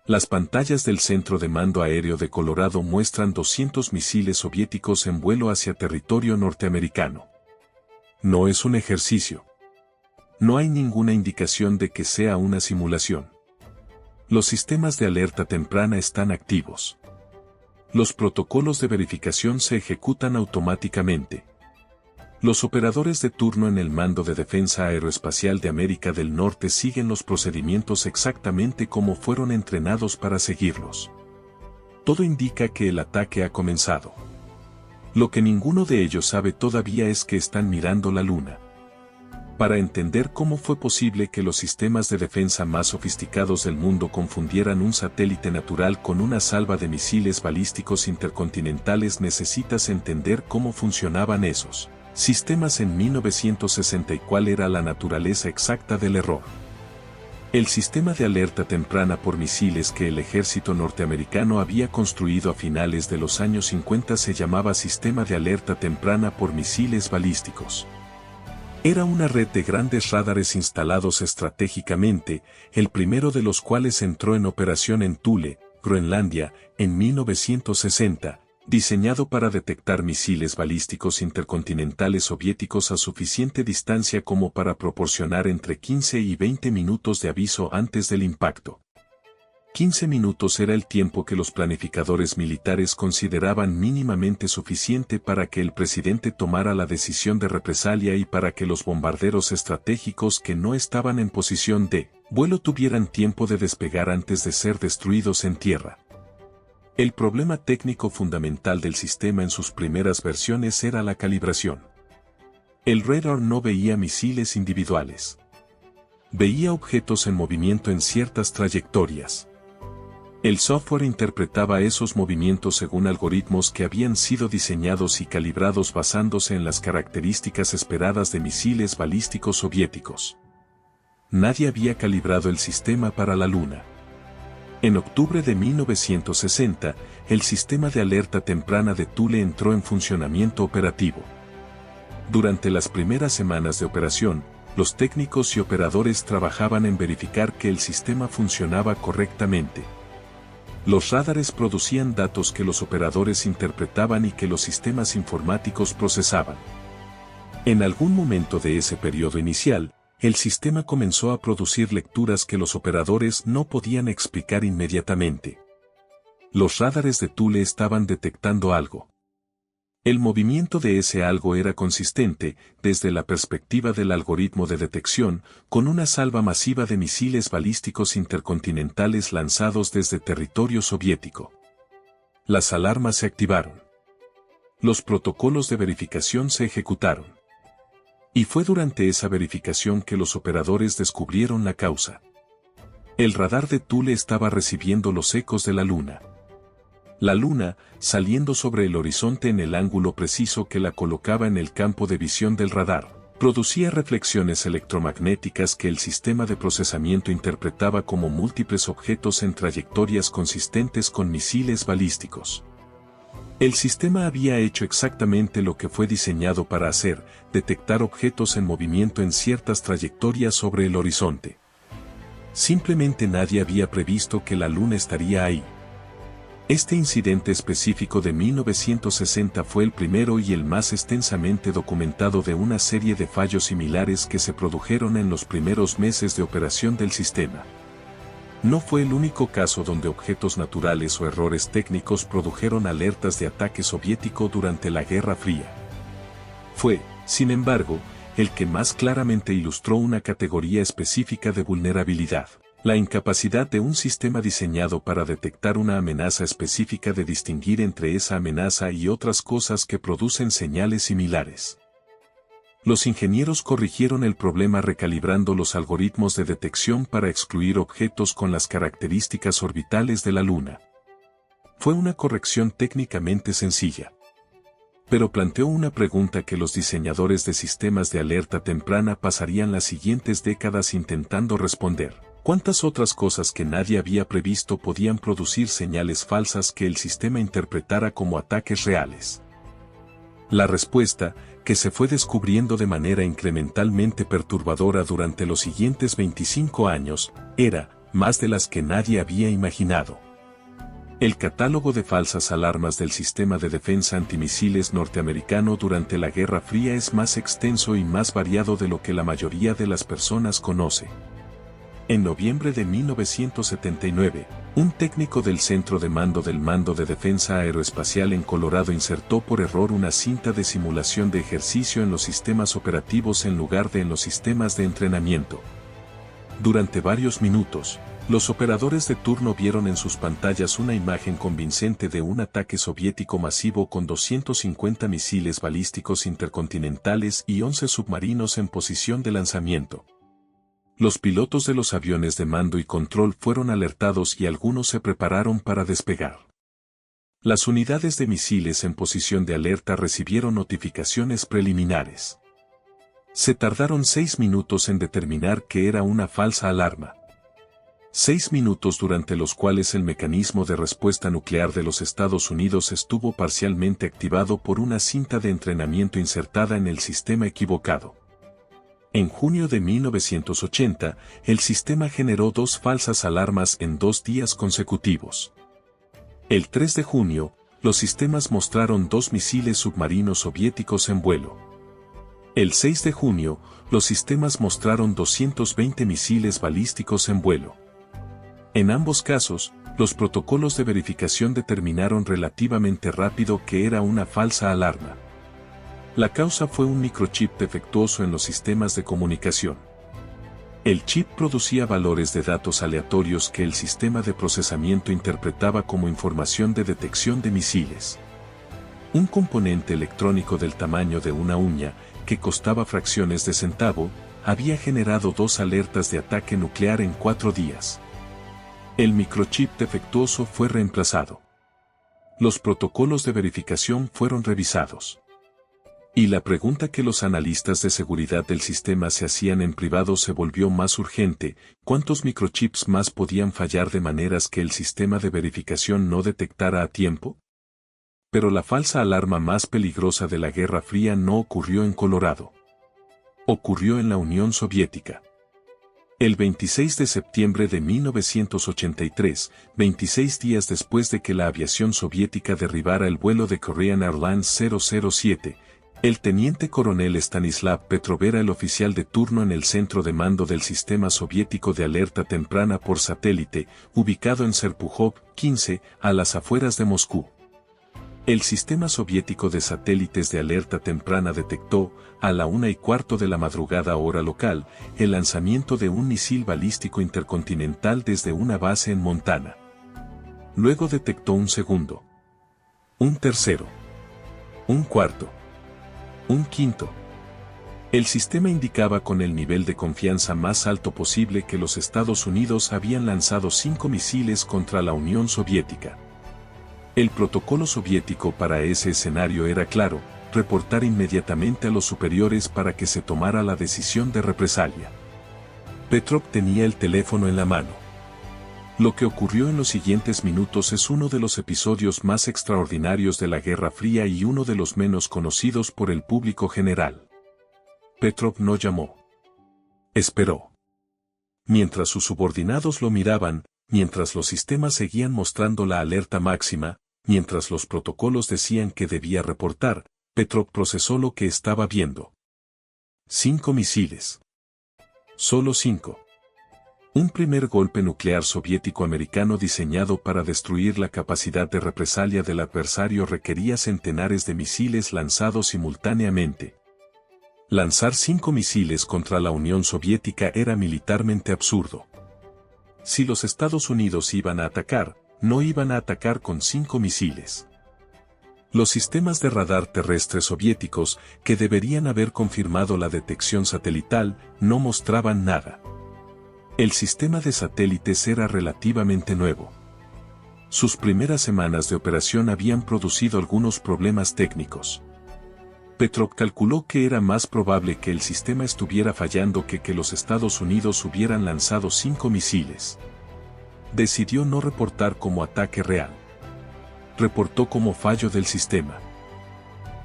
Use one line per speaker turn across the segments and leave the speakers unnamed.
Las pantallas del Centro de Mando Aéreo de Colorado muestran 200 misiles soviéticos en vuelo hacia territorio norteamericano. No es un ejercicio. No hay ninguna indicación de que sea una simulación. Los sistemas de alerta temprana están activos. Los protocolos de verificación se ejecutan automáticamente. Los operadores de turno en el Mando de Defensa Aeroespacial de América del Norte siguen los procedimientos exactamente como fueron entrenados para seguirlos. Todo indica que el ataque ha comenzado. Lo que ninguno de ellos sabe todavía es que están mirando la Luna. Para entender cómo fue posible que los sistemas de defensa más sofisticados del mundo confundieran un satélite natural con una salva de misiles balísticos intercontinentales, necesitas entender cómo funcionaban esos sistemas en 1960 y cuál era la naturaleza exacta del error. El sistema de alerta temprana por misiles que el ejército norteamericano había construido a finales de los años 50 se llamaba Sistema de Alerta Temprana por Misiles Balísticos. Era una red de grandes radares instalados estratégicamente, el primero de los cuales entró en operación en Thule, Groenlandia, en 1960, diseñado para detectar misiles balísticos intercontinentales soviéticos a suficiente distancia como para proporcionar entre 15 y 20 minutos de aviso antes del impacto. 15 minutos era el tiempo que los planificadores militares consideraban mínimamente suficiente para que el presidente tomara la decisión de represalia y para que los bombarderos estratégicos que no estaban en posición de vuelo tuvieran tiempo de despegar antes de ser destruidos en tierra. El problema técnico fundamental del sistema en sus primeras versiones era la calibración. El radar no veía misiles individuales. Veía objetos en movimiento en ciertas trayectorias. El software interpretaba esos movimientos según algoritmos que habían sido diseñados y calibrados basándose en las características esperadas de misiles balísticos soviéticos. Nadie había calibrado el sistema para la Luna. En octubre de 1960, el sistema de alerta temprana de Thule entró en funcionamiento operativo. Durante las primeras semanas de operación, los técnicos y operadores trabajaban en verificar que el sistema funcionaba correctamente. Los radares producían datos que los operadores interpretaban y que los sistemas informáticos procesaban. En algún momento de ese periodo inicial, el sistema comenzó a producir lecturas que los operadores no podían explicar inmediatamente. Los radares de Thule estaban detectando algo. El movimiento de ese algo era consistente, desde la perspectiva del algoritmo de detección, con una salva masiva de misiles balísticos intercontinentales lanzados desde territorio soviético. Las alarmas se activaron. Los protocolos de verificación se ejecutaron. Y fue durante esa verificación que los operadores descubrieron la causa. El radar de Thule estaba recibiendo los ecos de la Luna. La Luna, saliendo sobre el horizonte en el ángulo preciso que la colocaba en el campo de visión del radar, producía reflexiones electromagnéticas que el sistema de procesamiento interpretaba como múltiples objetos en trayectorias consistentes con misiles balísticos. El sistema había hecho exactamente lo que fue diseñado para hacer, detectar objetos en movimiento en ciertas trayectorias sobre el horizonte. Simplemente nadie había previsto que la Luna estaría ahí. Este incidente específico de 1960 fue el primero y el más extensamente documentado de una serie de fallos similares que se produjeron en los primeros meses de operación del sistema. No fue el único caso donde objetos naturales o errores técnicos produjeron alertas de ataque soviético durante la Guerra Fría. Fue, sin embargo, el que más claramente ilustró una categoría específica de vulnerabilidad: la incapacidad de un sistema diseñado para detectar una amenaza específica de distinguir entre esa amenaza y otras cosas que producen señales similares. Los ingenieros corrigieron el problema recalibrando los algoritmos de detección para excluir objetos con las características orbitales de la Luna. Fue una corrección técnicamente sencilla, pero planteó una pregunta que los diseñadores de sistemas de alerta temprana pasarían las siguientes décadas intentando responder: ¿cuántas otras cosas que nadie había previsto podían producir señales falsas que el sistema interpretara como ataques reales? La respuesta, que se fue descubriendo de manera incrementalmente perturbadora durante los siguientes 25 años, era: más de las que nadie había imaginado. El catálogo de falsas alarmas del sistema de defensa antimisiles norteamericano durante la Guerra Fría es más extenso y más variado de lo que la mayoría de las personas conoce. En noviembre de 1979, un técnico del Centro de Mando del Mando de Defensa Aeroespacial en Colorado insertó por error una cinta de simulación de ejercicio en los sistemas operativos en lugar de en los sistemas de entrenamiento. Durante varios minutos, los operadores de turno vieron en sus pantallas una imagen convincente de un ataque soviético masivo con 250 misiles balísticos intercontinentales y 11 submarinos en posición de lanzamiento. Los pilotos de los aviones de mando y control fueron alertados y algunos se prepararon para despegar. Las unidades de misiles en posición de alerta recibieron notificaciones preliminares. Se tardaron 6 minutos en determinar que era una falsa alarma. 6 minutos durante los cuales el mecanismo de respuesta nuclear de los Estados Unidos estuvo parcialmente activado por una cinta de entrenamiento insertada en el sistema equivocado. En junio de 1980, el sistema generó 2 falsas alarmas en 2 días consecutivos. El 3 de junio, los sistemas mostraron 2 misiles submarinos soviéticos en vuelo. El 6 de junio, los sistemas mostraron 220 misiles balísticos en vuelo. En ambos casos, los protocolos de verificación determinaron relativamente rápido que era una falsa alarma. La causa fue un microchip defectuoso en los sistemas de comunicación. El chip producía valores de datos aleatorios que el sistema de procesamiento interpretaba como información de detección de misiles. Un componente electrónico del tamaño de una uña, que costaba fracciones de centavo, había generado 2 alertas de ataque nuclear en 4 días. El microchip defectuoso fue reemplazado. Los protocolos de verificación fueron revisados. Y la pregunta que los analistas de seguridad del sistema se hacían en privado se volvió más urgente: ¿cuántos microchips más podían fallar de maneras que el sistema de verificación no detectara a tiempo? Pero la falsa alarma más peligrosa de la Guerra Fría no ocurrió en Colorado. Ocurrió en la Unión Soviética. El 26 de septiembre de 1983, 26 días después de que la aviación soviética derribara el vuelo de Korean Airlines 007, el teniente coronel Stanislav Petrov era el oficial de turno en el centro de mando del sistema soviético de alerta temprana por satélite, ubicado en Serpukhov 15, a las afueras de Moscú. El sistema soviético de satélites de alerta temprana detectó, a la 1:15 de la madrugada hora local, el lanzamiento de un misil balístico intercontinental desde una base en Montana. Luego detectó un segundo, un tercero, un cuarto, un quinto. El sistema indicaba con el nivel de confianza más alto posible que los Estados Unidos habían lanzado 5 misiles contra la Unión Soviética. El protocolo soviético para ese escenario era claro: reportar inmediatamente a los superiores para que se tomara la decisión de represalia. Petrov tenía el teléfono en la mano. Lo que ocurrió en los siguientes minutos es uno de los episodios más extraordinarios de la Guerra Fría y uno de los menos conocidos por el público general. Petrov no llamó. Esperó. Mientras sus subordinados lo miraban, mientras los sistemas seguían mostrando la alerta máxima, mientras los protocolos decían que debía reportar, Petrov procesó lo que estaba viendo. 5 misiles. Solo 5. Un primer golpe nuclear soviético-americano diseñado para destruir la capacidad de represalia del adversario requería centenares de misiles lanzados simultáneamente. Lanzar 5 misiles contra la Unión Soviética era militarmente absurdo. Si los Estados Unidos iban a atacar, no iban a atacar con 5 misiles. Los sistemas de radar terrestre soviéticos, que deberían haber confirmado la detección satelital, no mostraban nada. El sistema de satélites era relativamente nuevo. Sus primeras semanas de operación habían producido algunos problemas técnicos. Petrov calculó que era más probable que el sistema estuviera fallando que los Estados Unidos hubieran lanzado 5 misiles. Decidió no reportar como ataque real. Reportó como fallo del sistema.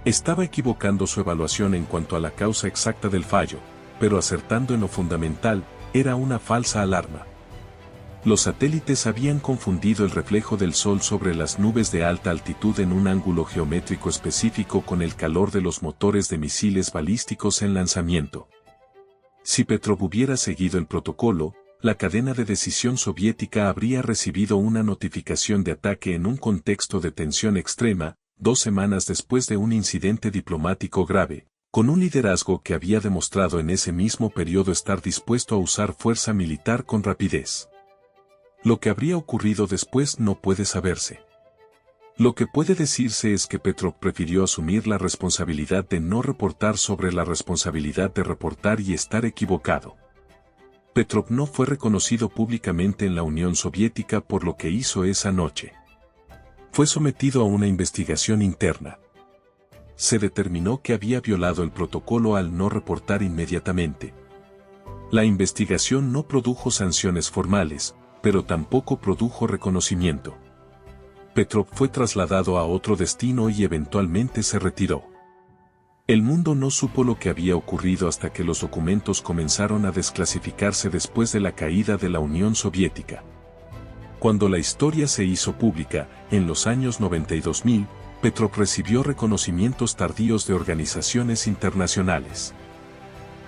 Estaba equivocando su evaluación en cuanto a la causa exacta del fallo, pero acertando en lo fundamental: era una falsa alarma. Los satélites habían confundido el reflejo del Sol sobre las nubes de alta altitud en un ángulo geométrico específico con el calor de los motores de misiles balísticos en lanzamiento. Si Petrov hubiera seguido el protocolo, la cadena de decisión soviética habría recibido una notificación de ataque en un contexto de tensión extrema, 2 semanas después de un incidente diplomático grave, con un liderazgo que había demostrado en ese mismo periodo estar dispuesto a usar fuerza militar con rapidez. Lo que habría ocurrido después no puede saberse. Lo que puede decirse es que Petrov prefirió asumir la responsabilidad de no reportar sobre la responsabilidad de reportar y estar equivocado. Petrov no fue reconocido públicamente en la Unión Soviética por lo que hizo esa noche. Fue sometido a una investigación interna. Se determinó que había violado el protocolo al no reportar inmediatamente. La investigación no produjo sanciones formales, pero tampoco produjo reconocimiento. Petrov fue trasladado a otro destino y eventualmente se retiró. El mundo no supo lo que había ocurrido hasta que los documentos comenzaron a desclasificarse después de la caída de la Unión Soviética. Cuando la historia se hizo pública, en los años 90 y 2000, Petrov recibió reconocimientos tardíos de organizaciones internacionales.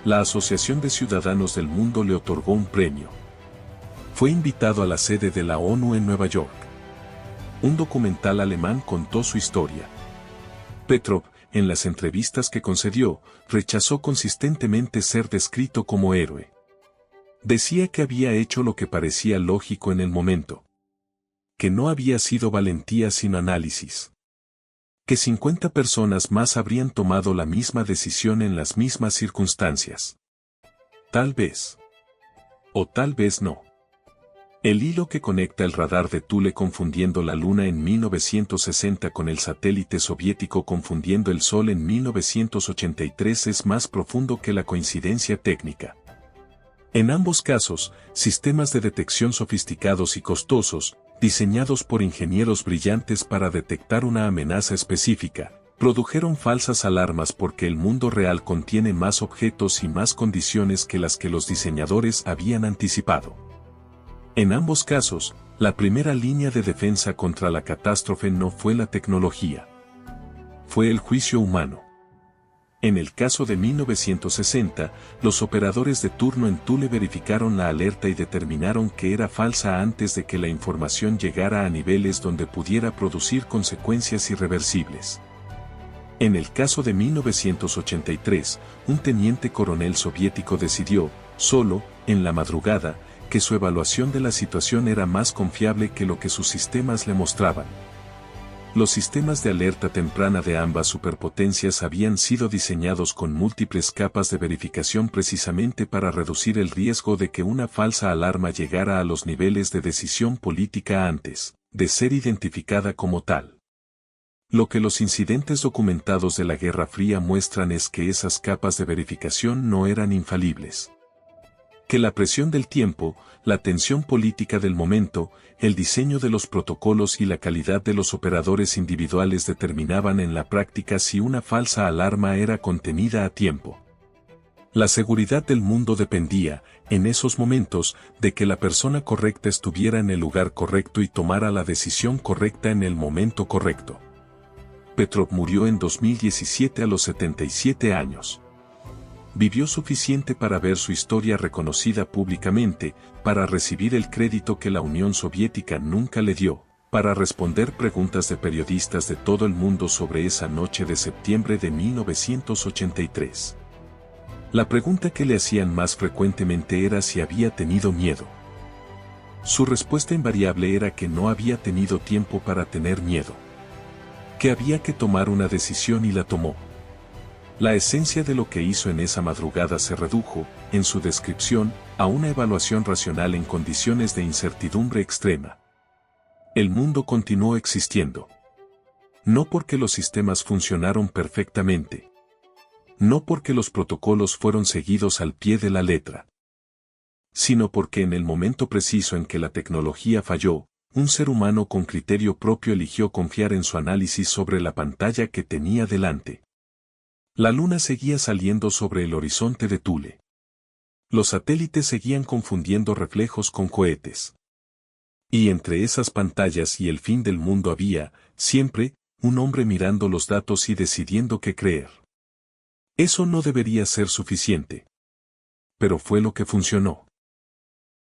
La Asociación de Ciudadanos del Mundo le otorgó un premio. Fue invitado a la sede de la ONU en Nueva York. Un documental alemán contó su historia. Petrov, en las entrevistas que concedió, rechazó consistentemente ser descrito como héroe. Decía que había hecho lo que parecía lógico en el momento. Que no había sido valentía sin análisis. Que 50 personas más habrían tomado la misma decisión en las mismas circunstancias. Tal vez. O tal vez no. El hilo que conecta el radar de Thule confundiendo la Luna en 1960 con el satélite soviético confundiendo el Sol en 1983 es más profundo que la coincidencia técnica. En ambos casos, sistemas de detección sofisticados y costosos, diseñados por ingenieros brillantes para detectar una amenaza específica, produjeron falsas alarmas porque el mundo real contiene más objetos y más condiciones que las que los diseñadores habían anticipado. En ambos casos, la primera línea de defensa contra la catástrofe no fue la tecnología. Fue el juicio humano. En el caso de 1960, los operadores de turno en Thule verificaron la alerta y determinaron que era falsa antes de que la información llegara a niveles donde pudiera producir consecuencias irreversibles. En el caso de 1983, un teniente coronel soviético decidió, solo, en la madrugada, que su evaluación de la situación era más confiable que lo que sus sistemas le mostraban. Los sistemas de alerta temprana de ambas superpotencias habían sido diseñados con múltiples capas de verificación precisamente para reducir el riesgo de que una falsa alarma llegara a los niveles de decisión política antes de ser identificada como tal. Lo que los incidentes documentados de la Guerra Fría muestran es que esas capas de verificación no eran infalibles. Que la presión del tiempo, la tensión política del momento, el diseño de los protocolos y la calidad de los operadores individuales determinaban en la práctica si una falsa alarma era contenida a tiempo. La seguridad del mundo dependía, en esos momentos, de que la persona correcta estuviera en el lugar correcto y tomara la decisión correcta en el momento correcto. Petrov murió en 2017 a los 77 años. Vivió suficiente para ver su historia reconocida públicamente, para recibir el crédito que la Unión Soviética nunca le dio, para responder preguntas de periodistas de todo el mundo sobre esa noche de septiembre de 1983. La pregunta que le hacían más frecuentemente era si había tenido miedo. Su respuesta invariable era que no había tenido tiempo para tener miedo. Que había que tomar una decisión y la tomó. La esencia de lo que hizo en esa madrugada se redujo, en su descripción, a una evaluación racional en condiciones de incertidumbre extrema. El mundo continuó existiendo. No porque los sistemas funcionaron perfectamente. No porque los protocolos fueron seguidos al pie de la letra. Sino porque en el momento preciso en que la tecnología falló, un ser humano con criterio propio eligió confiar en su análisis sobre la pantalla que tenía delante. La luna seguía saliendo sobre el horizonte de Thule. Los satélites seguían confundiendo reflejos con cohetes. Y entre esas pantallas y el fin del mundo había, siempre, un hombre mirando los datos y decidiendo qué creer. Eso no debería ser suficiente. Pero fue lo que funcionó.